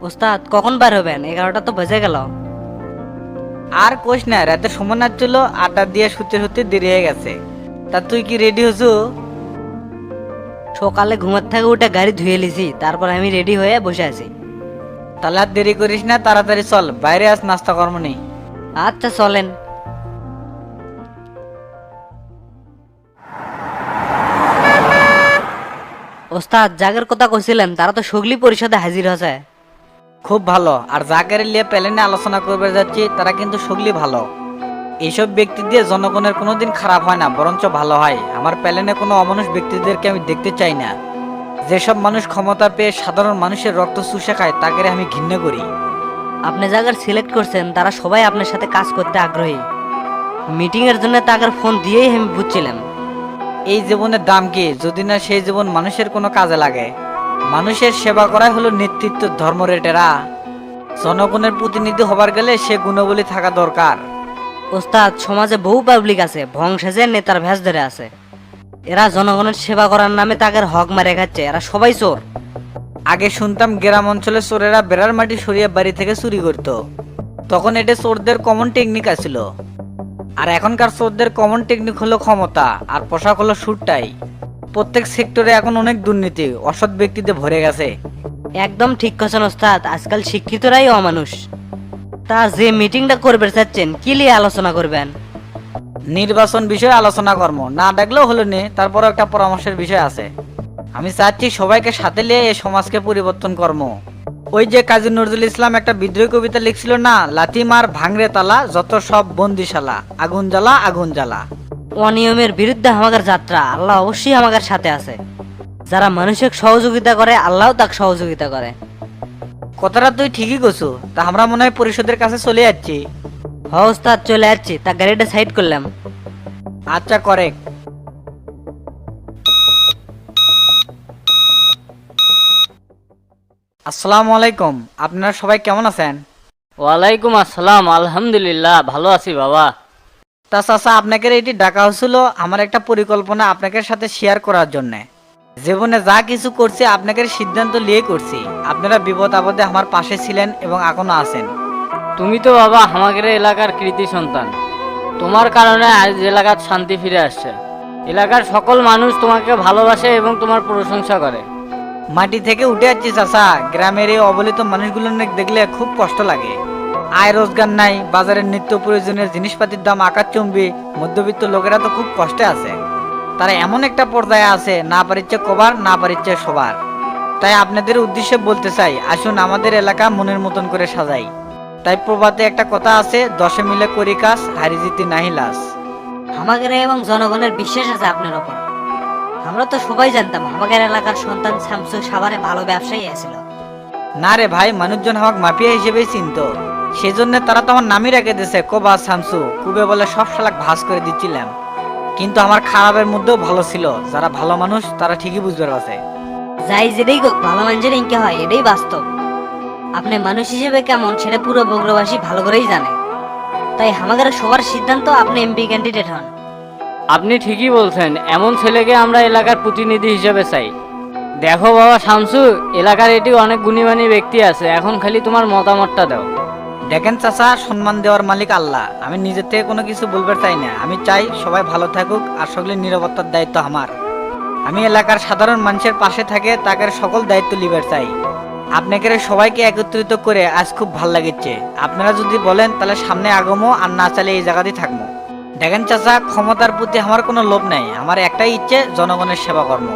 ওস্তাদ কখন বার হবেন? 11টা তো বেজে গেল। আর কোষ না, রাতে সময় না ছিল, আড্ডা দিয়ে শুতে শুতে দেরি হয়ে গেছে। তা তুই কি রেডি হছু? সকালে ঘুমার থেকে উঠে গাড়ি ধুয়ে লিছি, তারপর আমি রেডি হয়ে বসে আছি। তাহলে আর দেরি করিস না, তাড়াতাড়ি চল, বাইরে আজ নাস্তা কর্ম নেই। আচ্ছা চলেন। ওস্তাদ জাগের কথা কইছিলেন, তারা তো সগলি পরিষদে হাজির হয়েছে। খুব ভালো। আর যাকে নিয়ে প্ল্যানে আলোচনা করবে যাচ্ছি তারা কিন্তু সগলি ভালো। এইসব ব্যক্তি দিয়ে জনগণের কোনোদিন খারাপ হয় না, বরঞ্চ ভালো হয়। আমার প্ল্যানে কোনো অমানুষ ব্যক্তিদেরকে আমি দেখতে চাই না। যেসব মানুষ ক্ষমতা পেয়ে সাধারণ মানুষের রক্ত চুষে খায় তাকে আমি ঘৃণা করি। আপনি জায়গার সিলেক্ট করছেন, তারা সবাই আপনার সাথে কাজ করতে আগ্রহী। মিটিং এর জন্য তাদের ফোন দিয়েই আমি বুঝছিলাম। এই জীবনের দাম কি যদি না সেই জীবন মানুষের কোনো কাজে লাগে? মানুষের সেবা করাই হলো নেতৃত্ব ধর্ম রেটেরা। জনগণের প্রতিনিধি হবার গেলে সে গুণাবলী থাকা দরকার। ওস্তাদ সমাজে বহু পাবলিক আছে, ভংসেজের নেতার ভেস ধরে আছে। এরা জনগণের সেবা করার নামে তাদের হক মারে খাচ্ছে। এরা সবাই চোর। আগে শুনতাম গ্রাম অঞ্চলে চোরেরা বেড়ার মাটি সরিয়ে বাড়ি থেকে চুরি করত, তখন এটা চোরদের কমন টেকনিক আছিল। আর এখনকার চোরদের কমন টেকনিক হলো ক্ষমতা, আর পোশাক হলো সুটটাই। প্রত্যেক সেক্টরে এখন অনেক দুর্নীতি, অসৎ ব্যক্তিতে ভরে গেছে। একদম ঠিক কথা ওস্তাদ, আজকাল শিক্ষিতরাই অমানুষ। তা যে মিটিংটা করবে চাচ্ছেন, কি নিয়ে আলোচনা করবেন? নির্বাচন বিষয়ে আলোচনা কর্ম না ডাকলেও হলো নে, তারপরও একটা পরামর্শের বিষয় আছে। আমি চাচ্ছি সবাইকে সাথে নিয়ে এই সমাজকে পরিবর্তন কর্ম। ওই যে কাজী নজরুল ইসলাম একটা বিদ্রোহী কবিতা লিখছিল না, লাথি মার ভাঙরে তালা, যত সব বন্দিশালা, আগুন জ্বালা আগুন জ্বালা। অনিয়মের বিরুদ্ধে আমাদের যাত্রা, আল্লাহ অবশ্যই আমাদের সাথে আছে। যারা মানুষের সহযোগিতা করে, আল্লাহও তাকে সহযোগিতা করে। কথাটা তুই ঠিকই কছু। তা আমরা মনে হয় পরিষদের কাছে চলে যাচ্ছি। হ ওস্তাদ চলে যাচ্ছি, তা গাড়িটা সাইড করলাম। আচ্ছা করেক্ট। আসসালামু আলাইকুম, আপনারা সবাই কেমন আছেন? ওয়ালাইকুম আসসালাম, আলহামদুলিল্লাহ ভালো আছি বাবা। তা চাচা, আপনাকে এটি ডাকা হয়েছিল আমার একটা পরিকল্পনা আপনাকে সাথে শেয়ার করার জন্য। জীবনে যা কিছু করছি আপনাকে সিদ্ধান্ত নিয়ে করছি। আপনারা বিপদ আপদে আমার পাশে ছিলেন এবং এখনো আছেন। তুমি তো বাবা আমাদের এলাকার কৃতি সন্তান। তোমার কারণে আজ এলাকার শান্তি ফিরে আসছে। এলাকার সকল মানুষ তোমাকে ভালোবাসে এবং তোমার প্রশংসা করে। মাটি থেকে উঠে যাচ্ছি চাচা, গ্রামের এই অবহেলিত মানুষগুলো দেখলে খুব কষ্ট লাগে। আয় রোজগার নাই, বাজারের নিত্য প্রয়োজনীয় জিনিসপাতির দাম আকাশচুম্বী। মধ্যবিত্ত লোকেরা তো খুব কষ্টে আছে। তারা এমন একটা পর্যায়ে আছে, না পারিচ্ছে কবার না পারিচ্ছে সবার। তাই আপনাদের উদ্দেশ্যে বলতে চাই, আসুন আমাদের এলাকা মনের মতন করে সাজাই। তাই প্রবাদে একটা কথা আছে, দশে মিলে করি কাজ, হারি জিতি নাহি লাস। আমাদের এবং জনগণের বিশ্বাস আছে আপনার ওপর। আমরা তো সবাই জানতাম আমাদের এলাকার সন্তান শামসু সাভারে ভালো ব্যবসায়ী আছিল। না রে ভাই, মানুষজন আমাকে মাফিয়া হিসেবেই চিনত। সেজন্য তারা তো আমার নামই রেখে দিয়েছে কোবা শামসু। কুবে বলে সব শালাক ভাস করে দিচ্ছিলাম। কিন্তু আমার খারাপের মধ্যেও ভালো ছিল। যারা ভালো মানুষ তারা ঠিকই বুঝতে পারছে। যাই যেটাই হোক, ভালো মানুষের ইনকে হয়, এটাই বাস্তব। আপনি মানুষ হিসেবে কেমন সেটা পুরো বগুড়াবাসী ভালো করেই জানে। তাই আমাদের সবার সিদ্ধান্ত আপনি এমপি ক্যান্ডিডেট হন। আপনি ঠিকই বলছেন, এমন ছেলেকে আমরা এলাকার প্রতিনিধি হিসেবে চাই। দেখো বাবা শামসু, এলাকার এটি অনেক গুণীমানী ব্যক্তি আছে, এখন খালি তোমার মতামতটা দাও। দেখেন চাচা, সম্মান দেওয়ার মালিক আল্লাহ। আমি নিজের থেকে কোনো কিছু বলতে চাই না। আমি চাই সবাই ভালো থাকুক, আর সকলের নিরাপত্তার দায়িত্ব আমার। আমি এলাকার সাধারণ মানুষের পাশে থাকে তাদের সকল দায়িত্ব লিবার চাই। আপনাকে সবাইকে একত্রিত করে আজ খুব ভাল লাগছে। আপনারা যদি বলেন তাহলে সামনে আগমো, আর না চাইলে এই জায়গাতেই থাকবো। দেখেন চাচা, ক্ষমতার প্রতি আমার কোনো লোভ নাই। আমার একটাই ইচ্ছে, জনগণের সেবা কর্ম।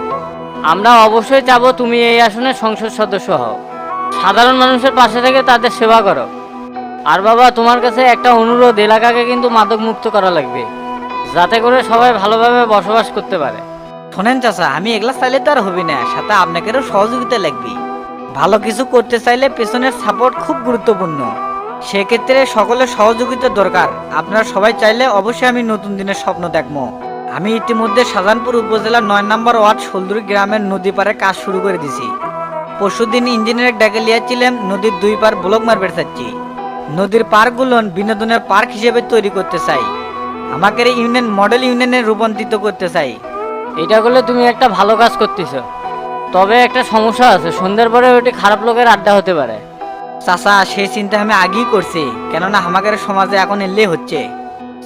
আমরা অবশ্যই চাবো তুমি এই আসনে সংসদ সদস্য হও, সাধারণ মানুষের পাশে থেকে তাদের সেবা করো। আর বাবা তোমার কাছে একটা অনুরোধ, এলাকাকে কিন্তু মাদক মুক্ত করা লাগবে, যাতে করে সবাই ভালোভাবে বসবাস করতে পারে। শোনেন চাচা, আমি এগুলা চাইলে তো আর হবি না, সাথে আপনাকেও সহযোগিতা লাগবে। ভালো কিছু করতে চাইলে পেছনের সাপোর্ট খুব গুরুত্বপূর্ণ। সেক্ষেত্রে সকলের সহযোগিতা দরকার। আপনারা সবাই চাইলে অবশ্যই আমি নতুন দিনের স্বপ্ন দেখবো। আমি ইতিমধ্যে শাহজাহানপুর উপজেলার 9 নম্বর ওয়ার্ড সোলদুরি গ্রামের নদী পাড়ে কাজ শুরু করে দিছি। পরশুদিন ইঞ্জিনিয়ার ডাকে লিয়াছিলাম, নদীর 2 পার ব্লক মারবে চাচ্ছি। নদীর পার্কগুলো বিনোদনের পার্ক হিসেবে তৈরি করতে চাই। আমাকে ইউনিয়ন মডেল ইউনিয়নে রূপান্তরিত করতে চাই। এটা করলে তুমি একটা ভালো কাজ করতেছো, তবে একটা সমস্যা আছে, সন্ধ্যার পরে ওটি খারাপ লোকের আড্ডা হতে পারে। চাচা সেই চিন্তা আমি আগেই করছি, কেননা আমাদের সমাজে এখন এলে হচ্ছে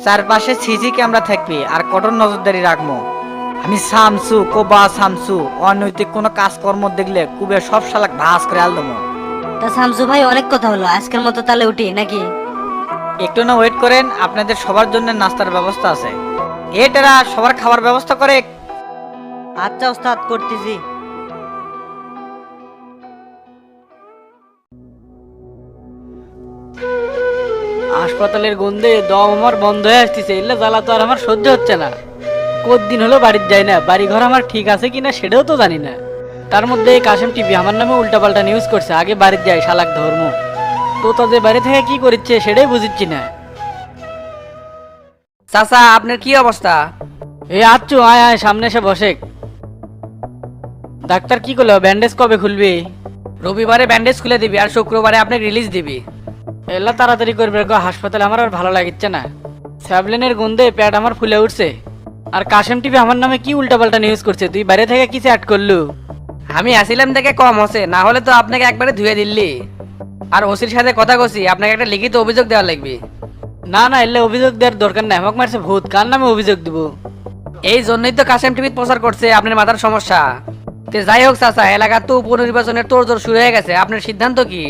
চারপাশে সিসি ক্যামেরা থাকবে আর কঠোর নজরদারি রাখবো। আমি সামসু কোবা সামসু অনৈতিক কোনো কাজকর্ম দেখলে কুবে সব শালাক ভাস করে আলদমো। তা শামসু ভাই, অনেক কথা হলো, আজকের মতো তাহলে উঠি নাকি? একটু না ওয়েট করেন, আপনাদের সবার জন্য নাস্তার ব্যবস্থা আছে। এটারা সবার খাবার ব্যবস্থা করে। আচ্ছা ওস্তাদ, করতেছি। হাসপাতালের গন্ধে দম আমার বন্ধ হয়ে আসতেছে, এলে জ্বালা তো আর আমার সহ্য হচ্ছে না। কতদিন হলো বাড়ির যাই না, বাড়ি ঘর আমার ঠিক আছে কিনা সেটাও তো জানি না। তার মধ্যে এই কাশেম টিভি আমার নামে উল্টাপাল্টা নিউজ করছে, আগে বাড়ির যাই শালাক ধর্ম। তো তাদের বাড়ি থেকে কি করিচ্ছে সেটাই বুঝিচ্ছি না। চাচা আপনার কি অবস্থা? এই আচ্ছু, আয় আয় সামনে এসে বসে। ডাক্তার কি করলো, ব্যান্ডেজ কবে খুলবি? রবিবারে ব্যান্ডেজ খুলে দিবি আর শুক্রবারে আপনাকে রিলিজ দিবি। এলা তাড়াতাড়ি করবে গো, হাসপাতালে আমার আর ভালো লাগিচ্ছে না। স্যাবলেনের গন্ধে পেট আমার ফুলে উঠছে। আর কাশেম টিভি আমার নামে কি উল্টাপাল্টা নিউজ করছে, তুই বাইরে থেকে কি চ্যাট করলু? আমি আসিলাম দেখে কম হচ্ছে, না হলে তো আপনাকে একবারে ধুয়ে দিল্লি। আর ওসির সাথে কথা কছি, আপনাকে একটা লিখিত অভিযোগ দেওয়া লাগবে। না না, এলে অভিযোগ দেওয়ার দরকার নাই, আমাকে মারছে ভূত, কার নামে অভিযোগ দিব? এই জন্যই তো কাশেম টিভি প্রচার করছে আপনার মাথার সমস্যা। তে যাই হোক চাচা, এলাকার তো উপনির্বাচনের তোড়জোড় শুরু হয়ে গেছে, আপনার সিদ্ধান্ত কি?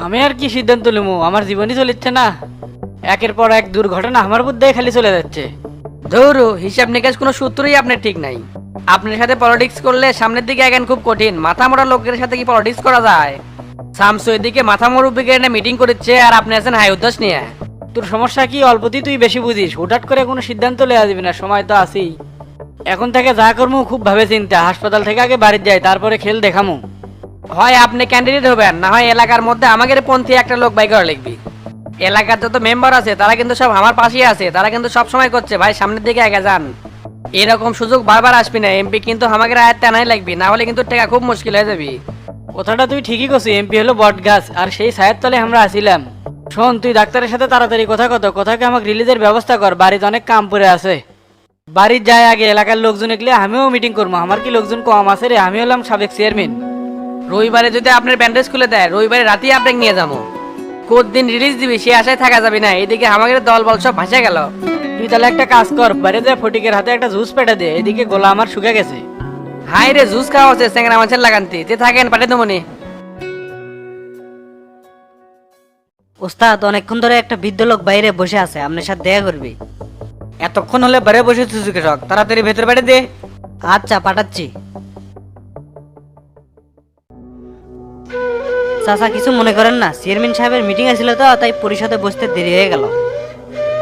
আমি আর কি সিদ্ধান্ত নেবো, আমার জীবনই চলিচ্ছে না। একের পর এক দুর্ঘটনা আমার বুদ্ধে খালি চলে যাচ্ছে। ধরু হিসাব নিকাশ কোনো সূত্রই আপনার ঠিক নাই। আপনার সাথে পলিটিক্স করলে সামনের দিকে এখন খুব কঠিন। মাথা মোড়া লোকের সাথে কি পলিটিক্স করা যায়? শামসু এদিকে মাথা মুরব্বিকে এনে মিটিং করছে আর আপনি আছেন হাই উদ্দেশ্য নিয়ে। তোর সমস্যা কি অল্পতেই তুই বেশি বুঝিস, হুটহাট করে কোনো সিদ্ধান্ত নেওয়া যাবে না, সময় তো আছেই। এখন থেকে যা করবো খুব ভাবে চিন্তা, হাসপাতাল থেকে আগে বাড়ির যাই, তারপরে খেল দেখামু। হয় আপনি ক্যান্ডিডেট হবেন, না হয় এলাকার মধ্যে আমাদের পন্থী একটা লোক বাই করা লিখবি। এলাকার যত মেম্বার আছে তারা কিন্তু সব আমার পাশেই আছে, তারা কিন্তু সব সময় করছে ভাই সামনের দিকে আগে যান। এরকম সুযোগ বারবার আসবি না, এমপি কিন্তু আমাদের আয়ত্তে আনাই লাগবি, না হলে কিন্তু টাকা খুব মুশকিল হয়ে যাবি। কথাটা তুই ঠিকই করছিস, এমপি হলো বট গাছ, আর সেই ছায়ের তলে আমরা আসিলাম। শোন, তুই ডাক্তারের সাথে তাড়াতাড়ি কথাকে আমাকে রিলিজের ব্যবস্থা কর, বাড়িতে অনেক কাম পড়ে আছে। বাড়ির যায় আগে এলাকার লোকজন এগলে আমিও মিটিং করবো, আমার কি লোকজন কম আছে রে, আমি হলাম সাবেক চেয়ারম্যান। রবিবারে যদি আপনার ব্যান্ডেজ খুলে দেয়, রবিবারে রাতেই আপনাকে নিয়ে যাবো। দিন রিলিজ দিবি সে আশায় থাকা যাবে না, এদিকে আমাদের দল বল সব ভাসে গেল। তুই তাহলে একটা কাজ কর, বাইরে যায় ফটিকের হাতে একটা জুস পেটে দে, এদিকে গোলা আমার শুকে গেছে। হাই রে, জুস খাওয়া হচ্ছে স্যাংরা মাছের লাগান্তি, তে থাকেন পাঠিয়ে দেবো নি। ওস্তাদ, অনেকক্ষণ ধরে একটা বৃদ্ধ লোক বাইরে বসে আছে, আপনার সাথে দেখা করবি। এতক্ষণ হলে বাইরে বসে সুযোগ তাড়াতাড়ি ভেতর বাইরে দে। আচ্ছা, পাঠাচ্ছি। চাচা, কিছু মনে করেন না, চেয়ারম্যান সাহেবের মিটিং আছিল তো, তাই পরিষদে বসতে দেরি হয়ে গেল।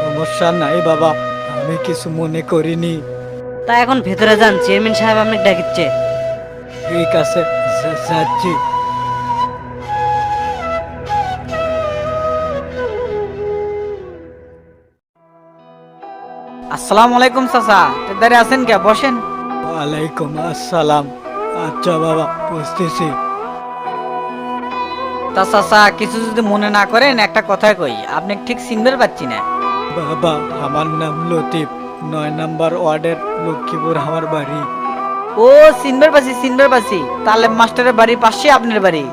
সমস্যা নাই বাবা, আমি কিছু মনে করিনি। তা এখন ভেতরে যান, চেয়ারম্যান সাহেব আপনাকে ডাকিচ্ছে। ঠিক আছে, যাচ্ছি। আসসালামু আলাইকুম চাচা, দাঁড়িয়ে আছেন কে, বসেন। ওয়ালাইকুম আসসালাম। আচ্ছা বাবা, বুঝতেছি। তা চাচা, কিছু যদি মনে না করেন একটা কথাই কই, আপনি ঠিক চিনতে পারছি না। বাবা, আমার নাম লতিফ, 9 নম্বর ওয়ার্ডের লক্ষ্মীপুর আমার বাড়ি। ও চিনবার পাচ্ছি, তালেম মাস্টারের বাড়ির পাশে আপনার বাড়ি।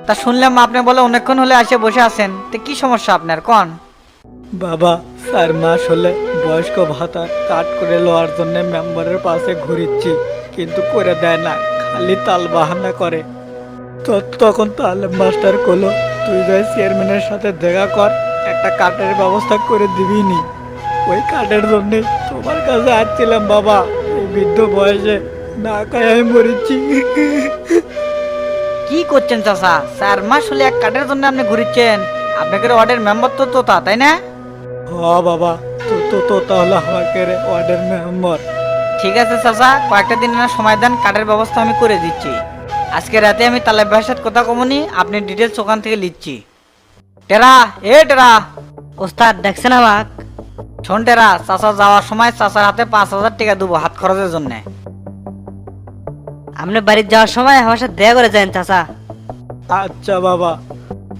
তা শুনলাম আপনি বলে অনেকক্ষণ হলে এসে বসে আছেন, তো কি সমস্যা আপনার কোন? বাবা, 4 মাস হলে বয়স্ক ভাতা কাট করে লওয়ার জন্য মেম্বারের পাশে ঘুরিচ্ছি, কিন্তু করে দেয় না, খালি তাল বাহানা করে। তো তখন তালেম মাস্টার কলো, তুই যাই চেয়ারম্যানের সাথে দেখা কর, একটা কার্ডের ব্যবস্থা করে দিবি নি। ওই কার্ডের জন্য তোমার কাছে আসছিলাম বাবা, এই বৃদ্ধ বয়সে না খাই আমি মরিচ্ছি। কি করছেন চাচা, 4 মাস হলে এক কার্ডের জন্য আপনি ঘুরিচ্ছেন? আপনাকে ওয়ার্ডের মেম্বার তো তোতা, তাই না? হ বাবা, তো তাহলে আমাকে ওয়ার্ডের মেম্বার। ঠিক আছে চাচা, কয়েকটা দিন না সময় দেন, কার্ডের ব্যবস্থা আমি করে দিচ্ছি। আজকে রাতে আমি তালেব ভাইয়ের সাথে কথা কমনি, আপনি ডিটেলস ওখান থেকে লিখছি। টেরা, টেরা। ওস্তাদ দেখছেন আমাক? শোন টেরা, চাচা যাওয়ার সময় চাচার হাতে 5,000 টাকা দেবো হাত খরচের জন্য। আপনি বাড়ির যাওয়ার সময় আমার সাথে দেখা করে যান চাচা। আচ্ছা বাবা।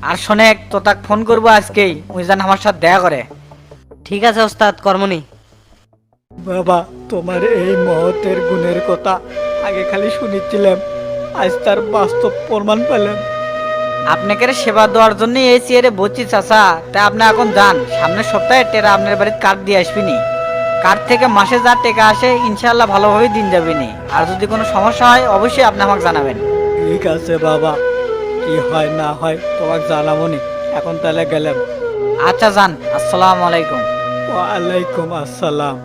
আর শোনেক, তো তাক ফোন করবো আজকেই, ওই যেন আমার সাথে দেখা করে। ঠিক আছে ওস্তাদ, কর্মনি। বাবা, তোমার এই মহতের গুণের কথা আগে খালি শুনেছিলাম, আজ তার বাস্তব প্রমাণ পেলাম। আপনাকে সেবা দেওয়ার জন্য এই চেয়ারে বসছি চাচা। তাই আপনি এখন যান, সামনের সপ্তাহে টেরা আপনার বাড়িতে কার্ড দিয়ে আসবিনি। কার্ড থেকে মাসে যা টাকা আসে ইনশাল্লাহ ভালোভাবে দিন যাবেনি। আর যদি কোনো সমস্যা হয় অবশ্যই আপনি আমাকে জানাবেন। ঠিক আছে বাবা, কি হয় না হয় তোমাকে জানাবো নি। এখন তাহলে গেলাম। আচ্ছা যান, আসসালামু আলাইকুম। ওয়ালাইকুম আসসালাম।